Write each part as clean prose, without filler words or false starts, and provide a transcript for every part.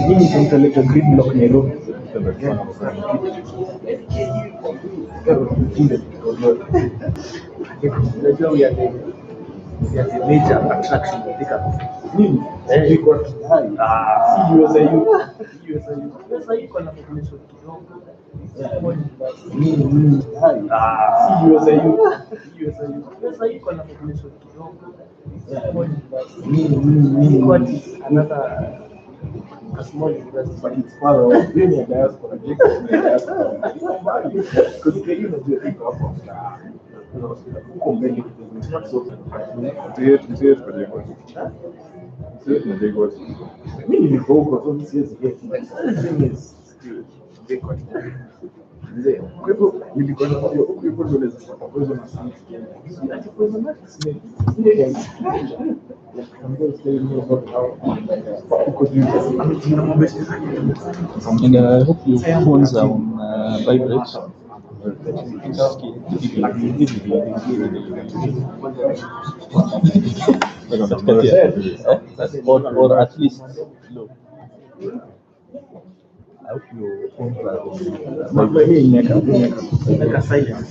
Mimi nitaleta green block Nairobi. We are the major attraction of Thika. We got USIU iko na population kidogo. USIU iko na population kidogo. Another a small university, but it's far away. Really a diaspora. Because you know, you think of it's not so. Mimi niko huko so siwezi get. The thing is big question. Kwa hivyo nilikuwa na hiyo huko hivyo ndio naweza kupata pozo na sana. Ati pozo na sisi. And I hope your phones are on vibrate. Or at least low. I hope your phones are silent.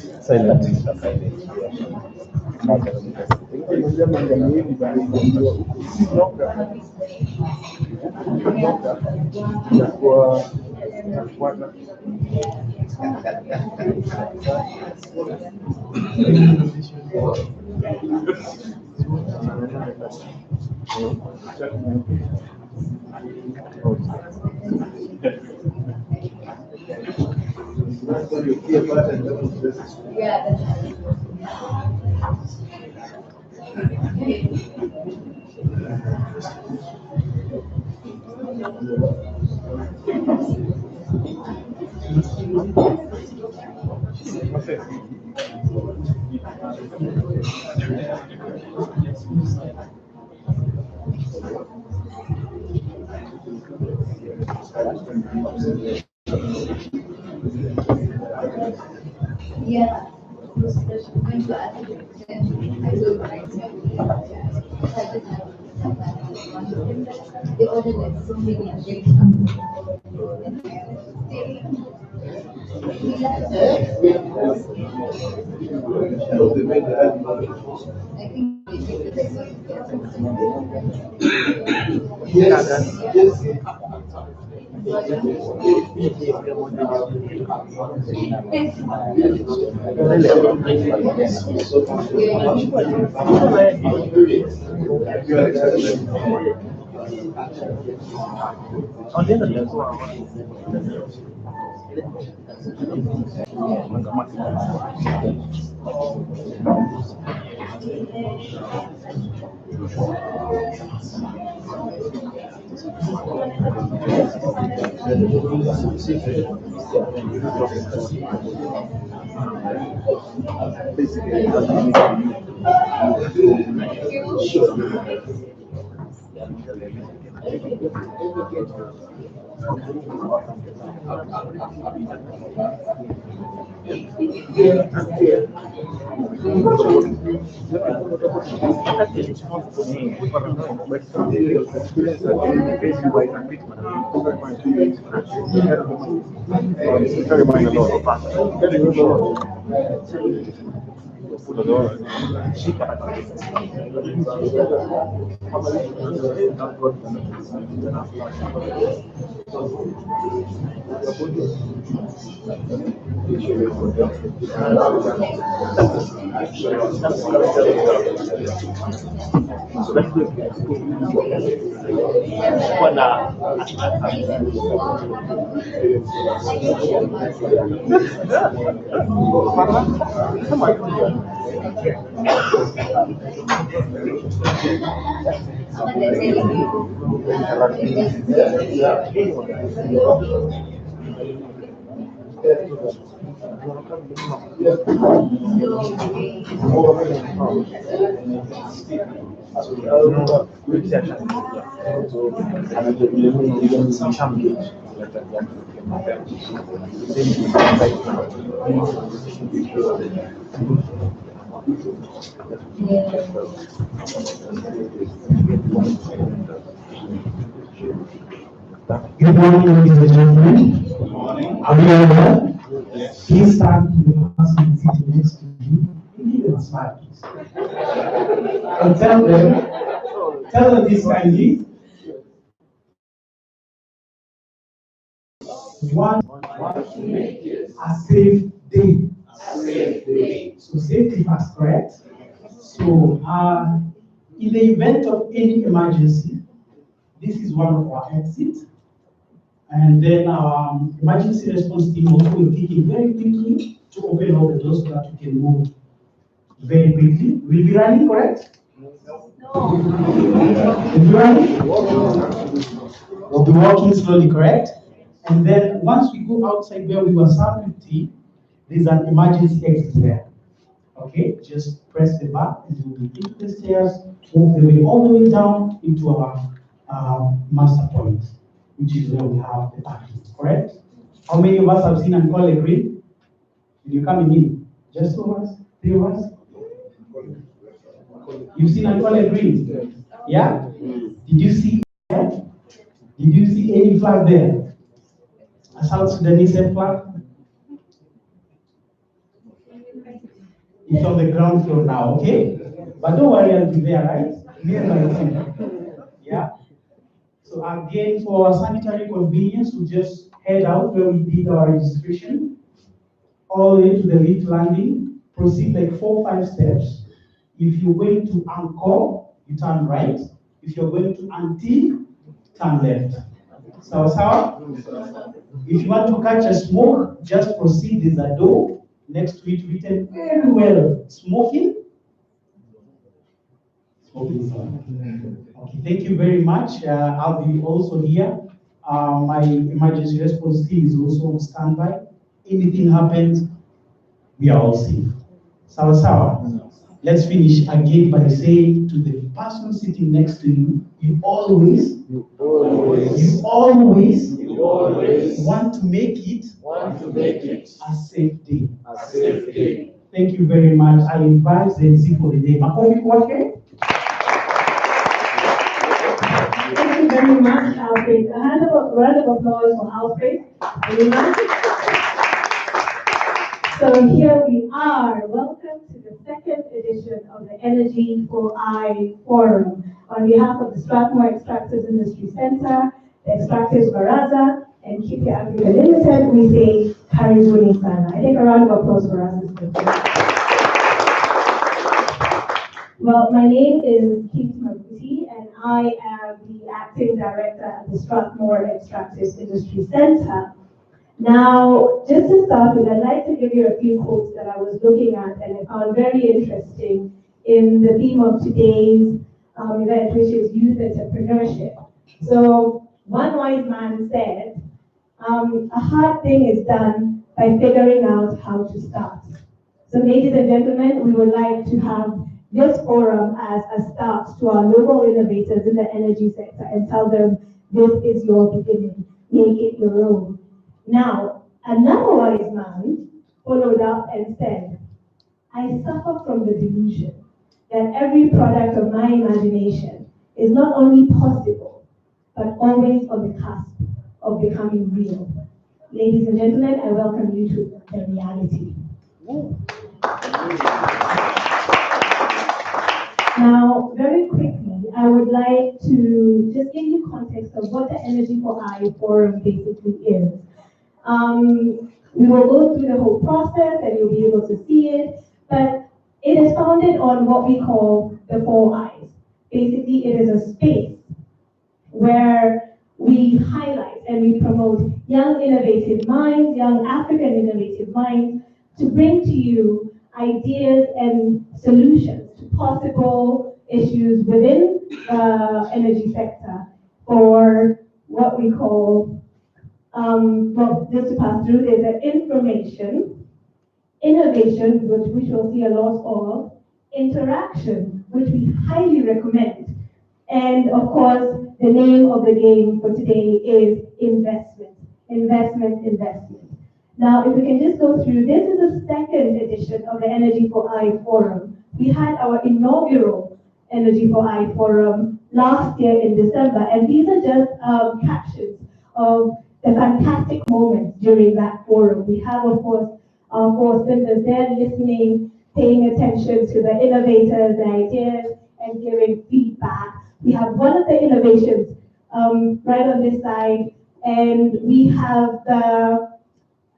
Yeah. They ordered like so many updates. I think Good morning, ladies and gentlemen. Are you all well? Please stand to the person sitting next to you. Give them a smile, please. And tell them this kindly. One, a safe day. So safety first, correct? So in the event of any emergency, this is one of our exits. And then our emergency response team also will kick in very quickly to open all the doors so that we can move very quickly. We'll be running, correct? No. We'll be running? We'll be walking slowly, correct? And then once we go outside where we were surrounded, there's an emergency exit there. Okay, just press the button and you'll be into the stairs, move the way all the way down into our master point, which is where we have the parking, correct? How many of us have seen Ankole Green? Did you come in? Just 2 of us? 3 of us? You've seen Ankole Green? Yeah? Did you see there? Did you see any flag there? A South Sudanese flag? It's on the ground floor now, okay? But don't worry, I'll be there, right? Near my team. Yeah? So again, for sanitary convenience, we just head out where we did our registration, all the way to the lift landing, proceed like 4 or 5 steps. If you're going to Angkor, you turn right. If you're going to Antique, turn left. Sawa? If you want to catch a smoke, just proceed. There's a door next to it written very well, smoking. Okay, thank you very much. I'll be also here. My emergency response team is also on standby. Anything happens, we are all safe. Sawa. Let's finish again by saying to the person sitting next to you, you always want to make it a safe day. Thank you very much. I invite the MC for the day. Makofi kwake. Thank you very much, Alfred. A round of applause for Alfred. So here we are. Welcome to the 2nd edition of the Energy for I Forum. On behalf of the Strathmore Extractors Industry Center, the Extractors Baraza, and Kipe Africa Limited, we say Karibuni Sana. I think a round of applause for us is good. Well, my name is Kate Mabuti, and I am the Acting Director at the Strathmore Extractors Industry Center. Now, just to start with, I'd like to give you a few quotes that I was looking at and I found very interesting in the theme of today's event, which is youth entrepreneurship. So, one wise man said, a hard thing is done by figuring out how to start. So, ladies and gentlemen, we would like to have this forum as a start to our local innovators in the energy sector and tell them this is your beginning, make it your own. Now, another wise man followed up and said, I suffer from the delusion that every product of my imagination is not only possible, but always on the cusp of becoming real. Ladies and gentlemen, I welcome you to the reality. the Energy for I Forum basically is. We will go through the whole process and you'll be able to see it, but it is founded on what we call the 4 I's. Basically, it is a space where we highlight and we promote young innovative minds, young African innovative minds, to bring to you ideas and solutions to possible issues within the energy sector for what we call, well, just to pass through, there's an information, innovation, which we'll see a lot of, interaction, which we highly recommend, and of course, the name of the game for today is investment, investment, investment. Now, if we can just go through, this is the second edition of the Energy for I Forum. We had our inaugural Energy for I Forum last year in December, and these are just captions of the fantastic moments during that forum. We have, of course, our board members there listening, paying attention to the innovators, the ideas, and giving feedback. We have one of the innovations right on this side, and we have the,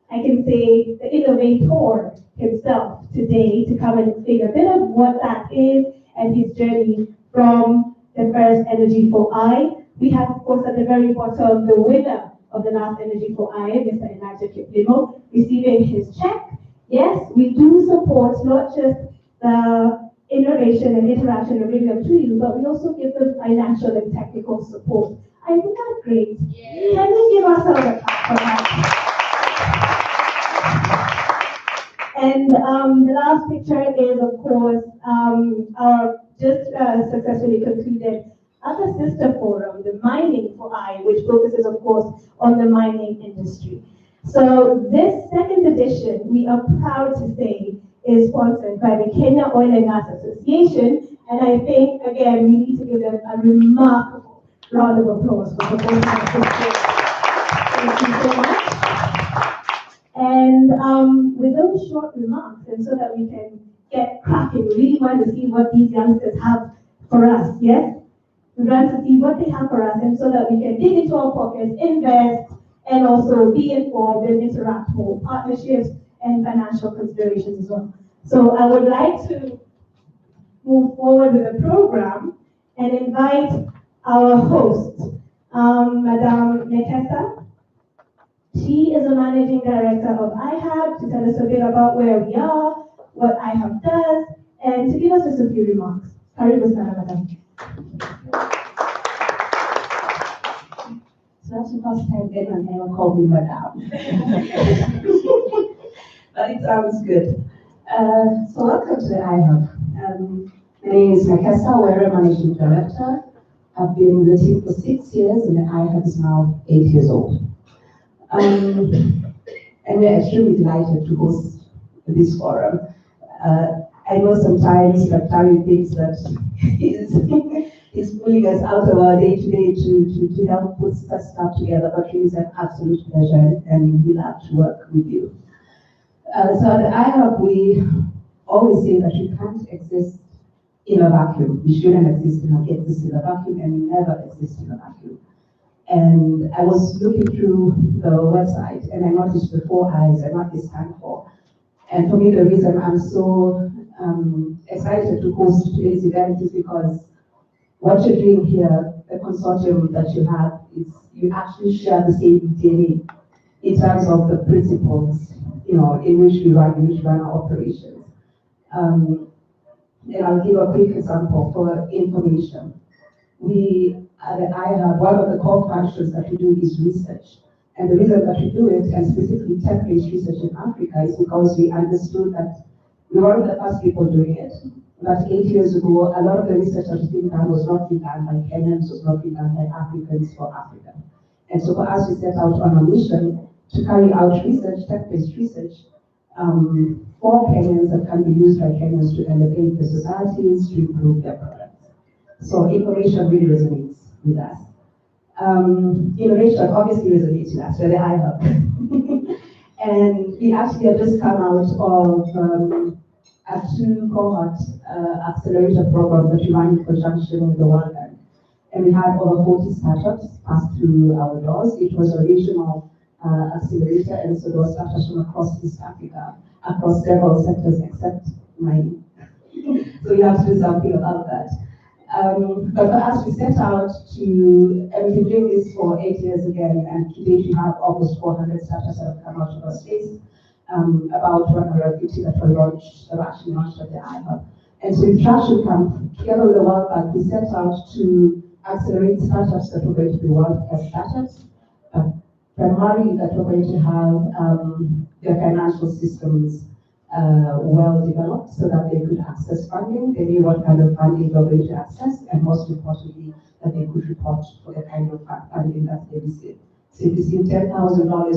I can say, the innovator himself today to come and say a bit of what that is and his journey from the first Energy for I. We have, of course, at the very bottom, the winner of the last Energy for I, Mr. Elijah Kiplimo, receiving his check. Yes, we do support not just the innovation and interaction and bring them to you, but we also give them financial and technical support. I think that's great. Yeah. Can we give ourselves a clap for that? And the last picture is, of course, our just successfully concluded other sister forum, the Mining for I, which focuses, of course, on the mining industry. So this second edition, we are proud to say, is sponsored by the Kenya Oil and Gas Association, and I think, again, we need to give them a remarkable round of applause for supporting us. Thank you so much. And with those short remarks, and so that we can get cracking, we really want to see what these youngsters have for us, yes? We want to see what they have for us, and so that we can dig into our pockets, invest, and also be informed and interact with partnerships and financial considerations as well. So I would like to move forward with the program and invite our host, Madame Nekesa. She is the managing director of IHAB, to tell us a bit about where we are, what IHAB does, and to give us just a few remarks. Karibu sana, Madame. So that's the first time anyone ever called me Madame. But it sounds good. So welcome to IHAB. My name is Nekesa Were, Managing Director. I've been with the team for 6 years, and IHAB is now 8 years old. And we're extremely delighted to host this forum. I know sometimes that Tari thinks that he's pulling us out of our day-to-day to help put such stuff together, but it is an absolute pleasure, and we love to work with you. So at IHAB, we always say that you can't exist in a vacuum. We shouldn't exist in a vacuum, and we never exist in a vacuum. And I was looking through the website, and I noticed the 4 I's and what they stand for. And for me, the reason I'm so excited to host today's event is because what you're doing here, the consortium that you have, is you actually share the same DNA in terms of the principles, in which we run our operations. And I'll give a quick example for information. We at IHAB, one of the core functions that we do is research. And the reason that we do it, and specifically tech-based research in Africa, is because we understood that we were one of the first people doing it. But 8 years ago, a lot of the research that was being done was not being done by Kenyans, was not being done by Africans for Africa. And so for us, we set out on a mission to carry out research, tech-based research, for Kenyans that can be used by Kenyans to elevate their societies, to improve their products. So information really resonates with us. Innovation obviously resonates with us, where the IHAB. And we actually have just come out of a 2-cohort accelerator program that we ran in conjunction with the World Bank. and we had over 40 startups pass through our doors. It was a regional accelerator, and so there were startups from across East Africa, across several sectors except mining. So we have to do something about that. But for us, we set out to, and we've been doing this for 8 years again, and today we have almost 400 startups that have come out of our space, about 150 that were launched, that were actually launched at the iHub. And so in Traction Camp, together with the World Bank, we set out to accelerate startups that were going to be world-class startups, primarily that were going to have their financial systems well developed so that they could access funding, they knew what kind of funding they were going to access, and most importantly, that they could report for the kind of funding that they received. So if you see $10,000,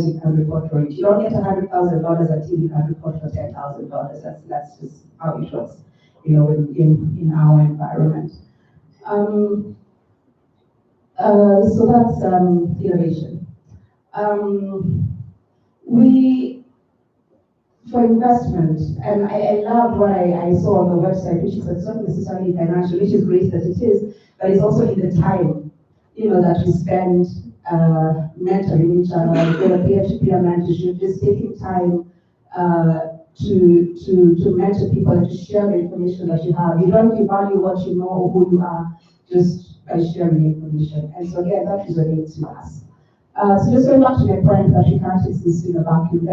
you can report for it. You don't get $100,000 until you can report for $10,000. That's just how it works, you know, in our environment. So that's innovation. For investment, and I loved what I saw on the website, which is it's not necessarily financial, which is great that it is, but it's also in the time, you know, that we spend mentoring each other, with a peer-to-peer mentorship, just taking time to mentor people and to share the information that you have. You don't devalue what you know or who you are just by sharing the information. And so again, that resonates with us. So just going back to my point that we can't exist in a vacuum.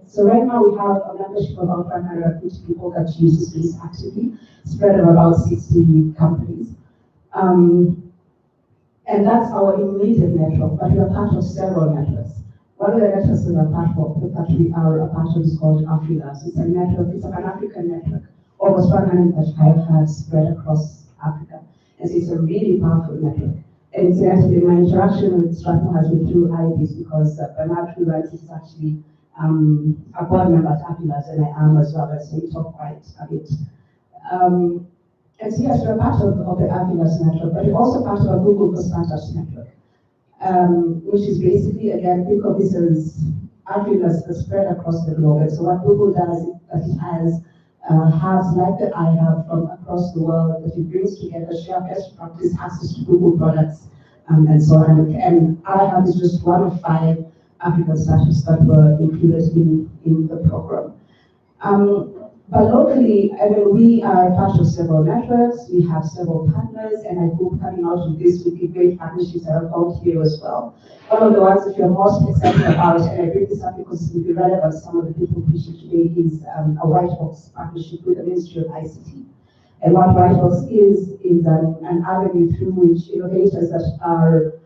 So right now we have a membership of about 150 people that use the space actively, spread over about 60 companies. And that's our immediate network, but we are part of several networks. One of the networks that we are part of is called AfriLabs. It's a network, it's a Pan-African network. Almost 135 have spread across Africa. And so it's a really powerful network. And incidentally, my interaction with Strathmore has been through IBIS because Bernard Freelance is actually a board member at AfriLabs, and I am as well, so we talk quite a bit. And so yes, we're part of the AfriLabs network, but we're also part of a Google for Startups network, which is basically, again, think of this as AfriLabs spread across the globe. And so what Google does is that it has hubs like that I have from across the world that it brings together, share best practice, access to Google products, and so on. And iHub is just one of 5 African startups that were included in the program. But locally, I mean, we are part of several networks, we have several partners, and I hope coming out of this will be great partnerships that are found here as well. One of the ones that we are most excited about, and I bring this up because it will be relevant to some of the people preaching today, is a White Box partnership with the Ministry of ICT. And what White Box is an avenue through which innovators that are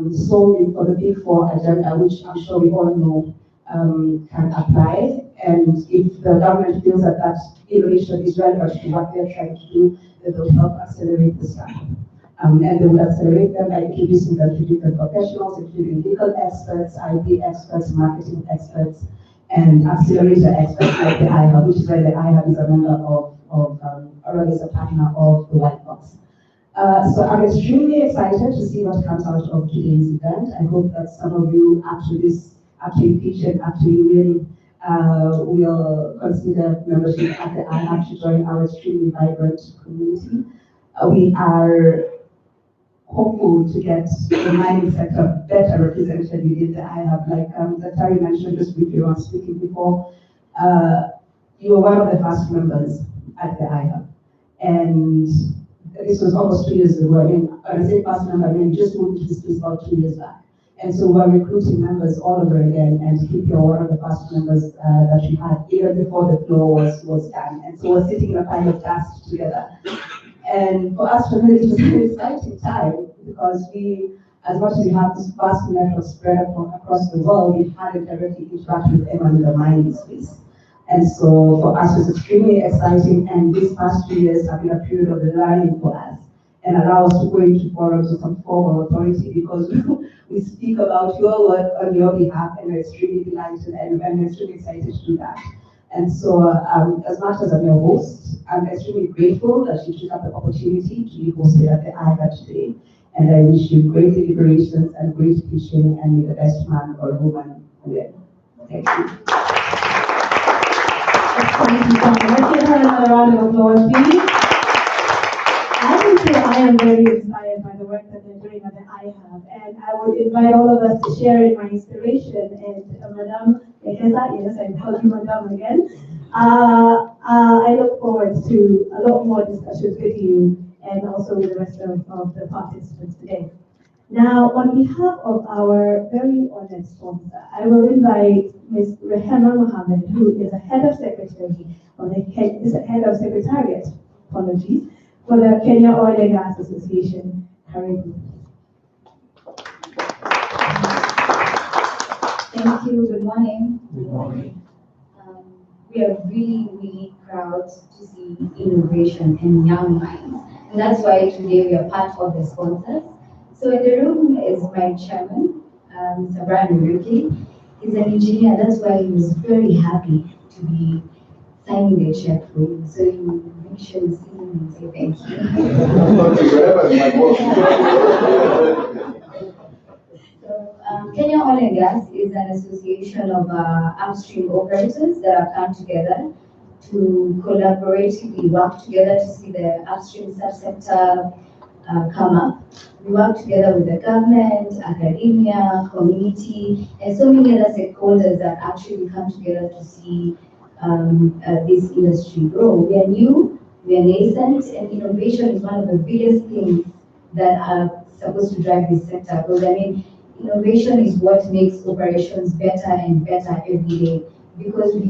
solving for the Big 4 agenda, which I'm sure we all know can apply. And if the government feels that that innovation is relevant to what they're trying to do, they will help accelerate the startup. And they will accelerate them by introducing them to different professionals, including legal experts, IP experts, marketing experts, and accelerator experts like the iHub, which is why the iHub is a member or is a partner of the White Box. So I'm extremely excited to see what comes out of today's event. I hope that some of you after you featured, after you win, will consider membership at the iHub to join our extremely vibrant community. We are hopeful to get the mining sector better represented within the iHub. Like Zatari mentioned just briefly when speaking before, you were one of the first members at the iHub. And this was almost 2 years ago. I mean, when I say first member, I mean, just moved to this place about 2 years back. And so we're recruiting members all over again, and keep you one of the first members that we had even before the floor was done. And so we're sitting in a pile of dust together. And for us, for me, it was an exciting time because we, as much as we have this vast network spread across the world, we hadn't directly interacted with anyone in the mining space. And so for us, it was extremely exciting. And these past 2 years have been a period of learning for us and allow us to go into forums with some form of authority because we speak about your work on your behalf, and we're extremely delighted and we're extremely excited to do that. And so, as much as I'm your host, I'm extremely grateful that you took up the opportunity to be hosted at the iHub today. And I wish you great deliberations and great teaching, and may the best man or woman win. Thank you. Thank you so much. Let's give her another round of applause, please. I think honestly, I am very inspired by the work that they're doing at the IHAB, and I would invite all of us to share in my inspiration. And Madame Ekeza, yes, I call you Madame again. I look forward to a lot more discussions with you and also with the rest of the participants today. Now, on behalf of our very honored sponsor, I will invite Ms. Rehema Mohammed, who is a head of secretary, is a head of secretariat, apologies, for the Kenya Oil and Gas Association. Karibu. Thank you. Good morning. Good morning. We are really, really proud to see innovation and young minds. And that's why today we are part of the sponsors. So in the room is my chairman, Mr. Brian Uruki. He's an engineer. That's why he was very happy to be signing the check for you. So you make sure you see him and say thank you. Kenya Oil and Gas is an association of upstream operators that have come together to collaboratively work together to see the upstream subsector come up. We work together with the government, academia, community, and so many other stakeholders that actually come together to see this industry grow. We are new, we are nascent, and innovation is one of the biggest things that are supposed to drive this sector. Because I mean, innovation is what makes operations better and better every day. Because we